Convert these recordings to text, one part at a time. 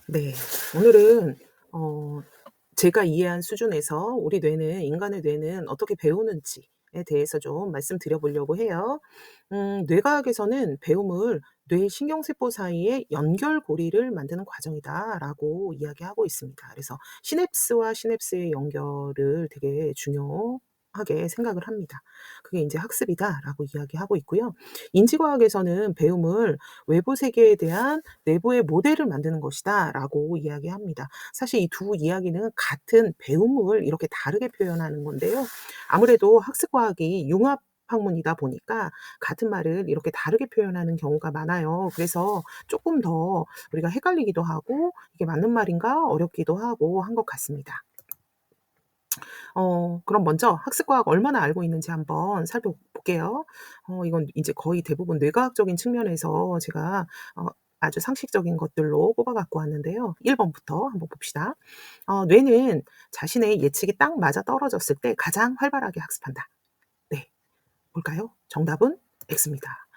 네. 오늘은 어 제가 이해한 수준에서 우리 뇌는 인간의 뇌는 어떻게 배우는지에 대해서 좀 말씀드려 보려고 해요. 뇌과학에서는 배움을 뇌 신경세포 사이의 연결고리를 만드는 과정이다라고 이야기하고 있습니다. 그래서 시냅스와 시냅스의 연결을 되게 중요하게 생각을 합니다. 그게 인제 학습이다라고 이야기하고 있고요. 인지과학에서는 배움을 외부 세계에 대한 내부의 모델을 만드는 것이다라고 이야기합니다. 사실 이 두 이야기는 같은 배움을 이렇게 다르게 표현하는 건데요. 아무래도 학습과학이 융합 학문이다 보니까 같은 말을 이렇게 다르게 표현하는 경우가 많아요. 그래서 쪼끔 더 우리가 헷갈리기도 하고 '이게 맞는 말인가?' 어렵기도 하고 한 것 같습니다. 그럼 먼저 학습과학 얼마나 알고 있는지 한번 살펴볼게요. 이건 이제 거의 대부분 뇌과학적인 측면에서 제가 아주 상식적인 것들로 뽑아 갖고 왔는데요. 1 번부터 한번 봅시다. "뇌는 자신의 예측이 딱 맞아떨어졌을 때 가장 활발하게 학습한다." 네. 볼까요? 정답은 X입니다.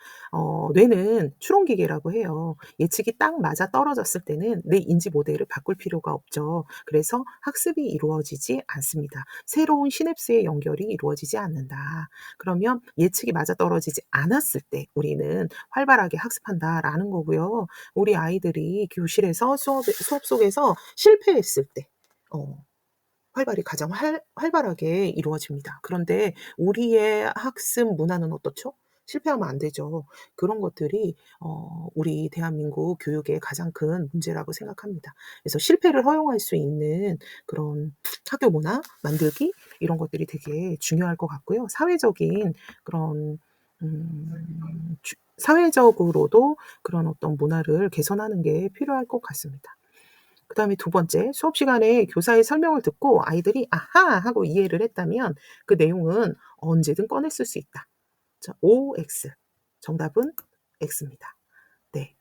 뇌는 추론기계라고 해요. 예측이 딱 맞아떨어졌을 때는 내 인지 모델을 바꿀 필요가 없죠. 그래서 학습이 이루어지지 않습니다. 새로운 시냅스의 연결이 이루어지지 않는다. 그러면 예측이 맞아떨어지지 않았을 때 우리는 활발하게 학습한다라는 거고요. 우리 아이들이 교실에서 수업 속에서 실패했을 때 어 활발이 가장 활발하게 이루어집니다. 그런데 우리의 학습 문화는 어떻죠? 실패하면 안 되죠. 그런 것들이 우리 대한민국 교육의 가장 큰 문제라고 생각합니다. 그래서 실패를 허용할 수 있는 그런 학교 문화 만들기 이런 것들이 되게 중요할 것 같고요. 사회적인 그런 사회적으로도 그런 어떤 문화를 개선하는 게 필요할 것 같습니다. 그다음에 두 번째, 수업 시간에 교사의 설명을 듣고 아이들이 "아하!" 하고 이해를 했다면 그 내용은 언제든 꺼내 쓸 수 있다. 자 OX. 정답은 X입니다. 네.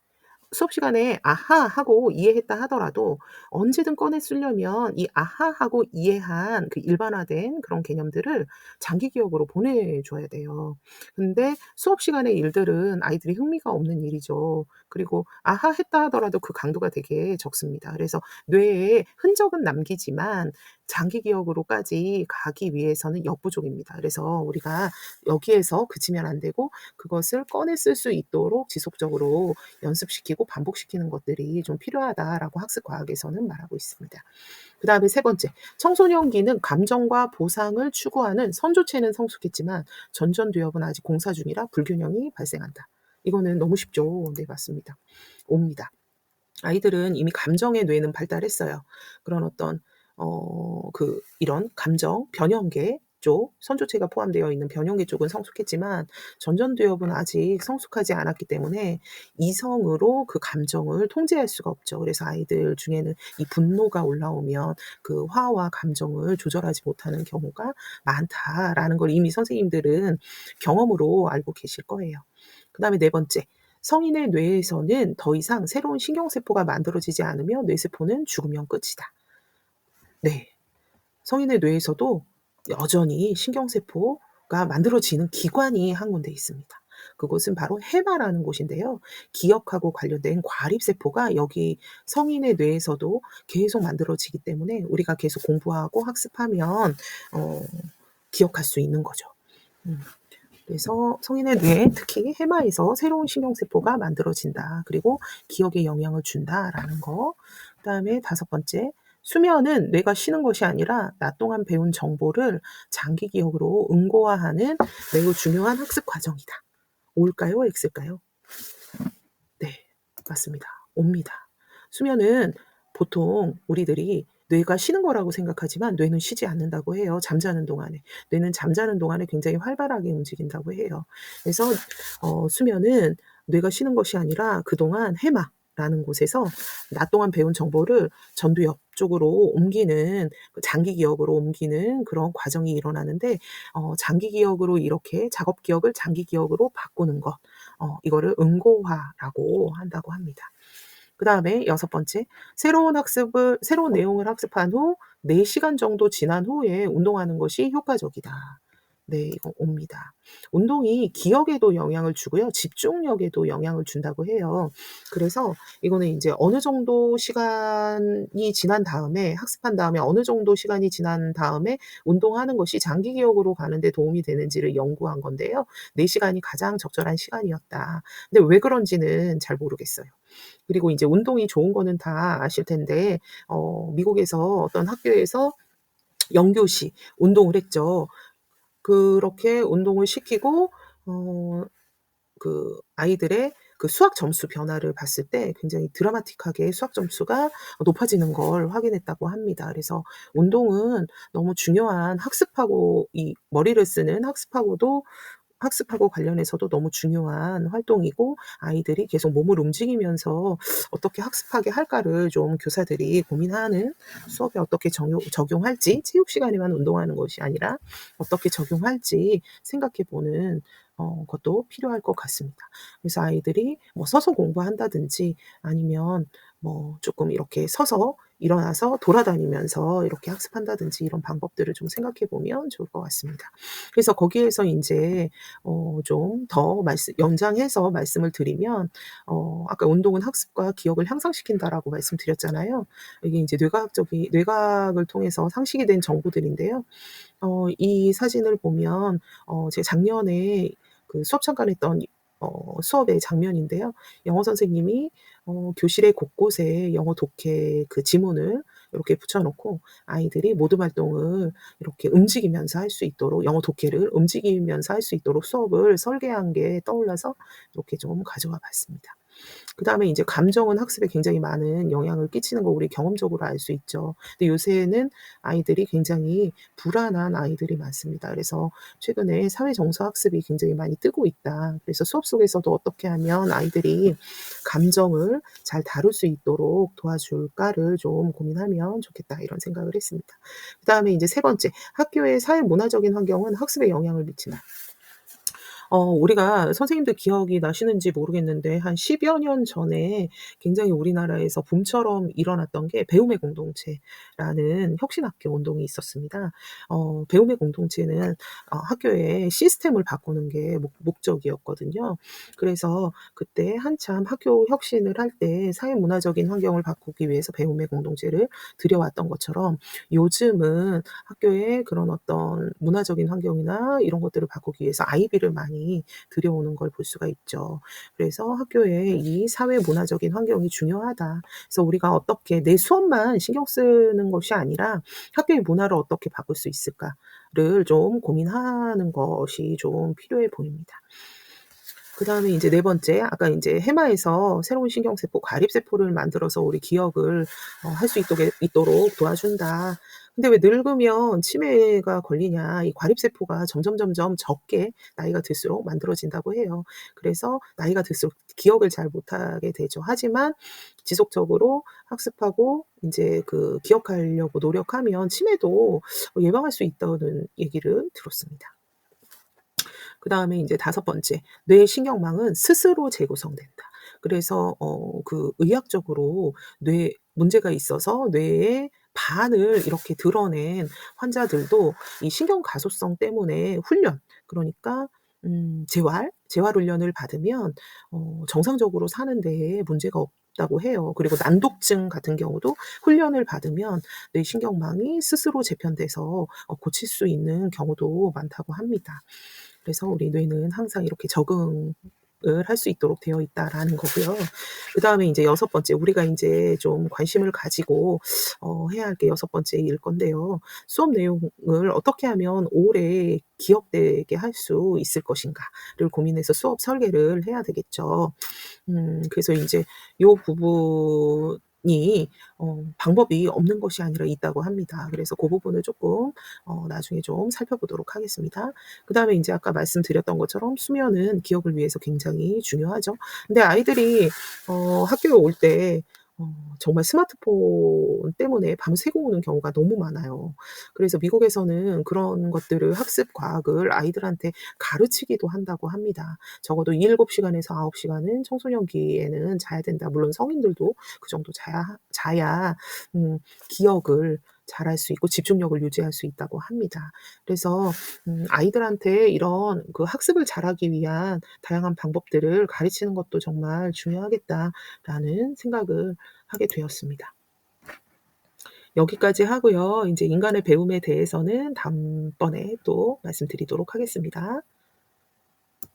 수업 시간에 "아하." 하고 이해했다 하더라도 언제든 꺼내 쓰려면 이 "아하." 하고 이해한 그 일반화된 그런 개념들을 장기 기억으로 보내 줘야 돼요. 근데 수업 시간의 일들은 아이들이 흥미가 없는 일이죠. 그리고 "아하." 했다 하더라도 그 강도가 되게 적습니다. 그래서 뇌에 흔적은 남기지만 장기 기억으로까지 가기 위해서는 역부족입니다. 그래서 우리가 여기에서 그치면 안 되고 그것을 꺼내 쓸 수 있도록 지속적으로 연습시키고 반복시키는 것들이 좀 필요하다라고 학습과학에서는 말하고 있습니다. 그다음에 세 번째, 청소년기는 감정과 보상을 추구하는 선조체는 성숙했지만 전전두엽은 아직 공사 중이라 불균형이 발생한다. 이거는 너무 쉽죠. 네, 맞습니다. 옵니다. 아이들은 이미 감정의 뇌는 발달했어요. 그런 어떤 이런 감정 변형계 쪽 선조체가 포함되어 있는 변형계 쪽은 성숙했지만 전전두엽은 아직 성숙하지 않았기 때문에 이성으로 그 감정을 통제할 수가 없죠. 그래서 아이들 중에는 이 분노가 올라오면 그 화와 감정을 조절하지 못하는 경우가 많다라는 걸 이미 선생님들은 경험으로 알고 계실 거예요. 그다음에 네 번째, 성인의 뇌에서는 더 이상 새로운 신경세포가 만들어지지 않으며 뇌세포는 죽으면 끝이다. 네. 성인의 뇌에서도 여전히 신경세포가 만들어지는 기관이 한 군데 있습니다. 그곳은 바로 해마라는 곳인데요. 기억하고 관련된 과립세포가 여기 성인의 뇌에서도 계속 만들어지기 때문에 우리가 계속 공부하고 학습하면 어 기억할 수 있는 거죠. 음. 그래서 성인의 뇌에 특히 해마에서 새로운 신경세포가 만들어진다. 그리고 기억에 영향을 준다라는 거. 그다음에 다섯 번째, 수면은 뇌가 쉬는 것이 아니라 낮 동안 배운 정보를 장기 기억으로 응고화하는 매우 중요한 학습 과정이다. O일까요? X일까요? 네. 맞습니다. O입니다. 수면은 보통 우리들이 뇌가 쉬는 거라고 생각하지만 뇌는 쉬지 않는다고 해요, 잠자는 동안에. 뇌는 잠자는 동안에 굉장히 활발하게 움직인다고 해요. 그래서 수면은 뇌가 쉬는 것이 아니라 그동안 해마라는 곳에서 낮 동안 배운 정보를 전두엽 쪽으로 옮기는 그 장기 기억으로 옮기는 그런 과정이 일어나는데 장기 기억으로 이렇게 작업 기억을 장기 기억으로 바꾸는 것 이거를 응고화라고 한다고 합니다. 그다음에 여섯 번째, 새로운 내용을 학습한 후 4 시간 정도 지난 후에 운동하는 것이 효과적이다. 네, 이거 옵니다. 운동이 기억에도 영향을 주고요. 집중력에도 영향을 준다고 해요. 그래서 이거는 인제 어느 정도 시간이 지난 다음에 학습한 다음에 어느 정도 시간이 지난 다음에 운동하는 것이 장기 기억으로 가는 데 도움이 되는지를 연구한 건데요. 4 시간이 가장 적절한 시간이었다. 근데 왜 그런지는 잘 모르겠어요. 그리고 인제 운동이 좋은 거는 다 아실 텐데 미국에서 어떤 학교에서 영교시 운동을 했죠. 그렇게 운동을 시키고 어 아이들의 그 수학 점수 변화를 봤을 때 굉장히 드라마틱하게 수학 점수가 높아지는 걸 확인했다고 합니다. 그래서 운동은 너무 중요한 학습하고 이 머리를 쓰는 학습하고 관련해서도 너무 중요한 활동이고 아이들이 계속 몸을 움직이면서 어떻게 학습하게 할까를 좀 교사들이 고민하는 수업에 어떻게 적용할지 체육 시간에만 운동하는 것이 아니라 어떻게 적용할지 생각해 보는 것도 필요할 것 같습니다. 그래서 아이들이 뭐 서서 공부한다든지 아니면 뭐 쪼끔 이렇게 서서 일어나서 돌아다니면서 이렇게 학습한다든지 이런 방법들을 좀 생각해 보면 좋을 것 같습니다. 그래서 거기에서 인제 좀 더 연장해서 말씀을 드리면 아까 "운동은 학습과 기억을 향상시킨다."라고 말씀드렸잖아요. 이게 인제 뇌과학을 통해서 상식이 된 정보들인데요. 이 사진을 보면 제가 작년에 그 수업 참관했던 수업의 장면인데요. 영어 선생님이 교실의 곳곳에 영어 독해 그 지문을 이렇게 붙여 놓고 아이들이 모든 활동을 이렇게 움직이면서 할 수 있도록 영어 독해를 움직이면서 할 수 있도록 수업을 설계한 게 떠올라서 이렇게 좀 가져와 봤습니다. 그다음에 인제 감정은 학습에 굉장히 많은 영향을 끼치는 거 우리 경험적으로 알 수 있죠. 근데 요새는 아이들이 굉장히 불안한 아이들이 많습니다. 그래서 최근에 사회 정서 학습이 굉장히 많이 뜨고 있다. 그래서 수업 속에서도 어떻게 하면 아이들이 감정을 잘 다룰 수 있도록 도와줄까를 좀 고민하면 좋겠다 이런 생각을 했습니다. 그다음에 인제 세 번째, 학교의 사회 문화적인 환경은 학습에 영향을 미치나. 우리가 선생님들 기억이 나시는지 모르겠는데 한 10여 년 전에 굉장히 우리나라에서 붐처럼 일어났던 게 배움의 공동체라는 혁신학교 운동이 있었습니다. 배움의 공동체는 학교의 시스템을 바꾸는 게 목적이었거든요. 그래서 그때 한참 학교 혁신을 할 때 사회 문화적인 환경을 바꾸기 위해서 배움의 공동체를 들여왔던 것처럼 요즘은 학교의 그런 어떤 문화적인 환경이나 이런 것들을 바꾸기 위해서 아이비를 많이 들여오는 걸 볼 수가 있죠. 그래서 학교에 이 사회 문화적인 환경이 중요하다. 그래서 우리가 어떻게 내 수업만 신경 쓰는 것이 아니라 학교의 문화를 어떻게 바꿀 수 있을까를 좀 고민하는 것이 좀 필요해 보입니다. 그다음에 인제 네 번째, 아까 인제 해마에서 새로운 신경세포 과립세포를 만들어서 우리 기억을 할 수 있도록 도와준다. 근데 왜 늙으면 치매가 걸리냐. 이 과립세포가 점점 적게 나이가 들수록 만들어진다고 해요. 그래서 나이가 들수록 기억을 잘 못하게 되죠. 하지만 지속적으로 학습하고 인제 기억하려고 노력하면 치매도 예방할 수 있다는 얘기를 들었습니다. 그다음에 인제 다섯 번째, 뇌 신경망은 스스로 재구성된다. 그래서 의학적으로 뇌 문제가 있어서 뇌에 반을 이렇게 드러낸 환자들도 이 신경 가소성 때문에 그러니까 재활 훈련을 받으면 정상적으로 사는 데에 문제가 없다고 해요. 그리고 난독증 같은 경우도 훈련을 받으면 뇌 신경망이 스스로 재편돼서 고칠 수 있는 경우도 많다고 합니다. 그래서 우리 뇌는 항상 이렇게 적응을 할 수 있도록 되어 있다라는 거고요. 그다음에 인제 여섯 번째, 우리가 인제 좀 관심을 가지고 해야 할 게 여섯 번째일 건데요. 수업 내용을 어떻게 하면 오래 기억되게 할 수 있을 것인가를 고민해서 수업 설계를 해야 되겠죠. 그래서 인제 요 부분이 방법이 없는 것이 아니라 있다고 합니다. 그래서 고 부분을 쪼끔 나중에 좀 살펴보도록 하겠습니다. 그다음에 인제 아까 말씀드렸던 것처럼 수면은 기억을 위해서 굉장히 중요하죠. 근데 아이들이 학교에 올 때 정말 스마트폰 때문에 밤새고 오는 경우가 너무 많아요. 그래서 미국에서는 그런 것들을 학습 과학을 아이들한테 가르치기도 한다고 합니다. 적어도 7 시간에서 9 시간은 청소년기에는 자야 된다. 물론 성인들도 그 정도 자야 기억을 잘할 수 있고 집중력을 유지할 수 있다고 합니다. 그래서 아이들한테 이런 그 학습을 잘하기 위한 다양한 방법들을 가르치는 것도 정말 중요하겠다라는 생각을 하게 되었습니다. 여기까지 하고요. 인제 인간의 배움에 대해서는 다음번에 또 말씀드리도록 하겠습니다.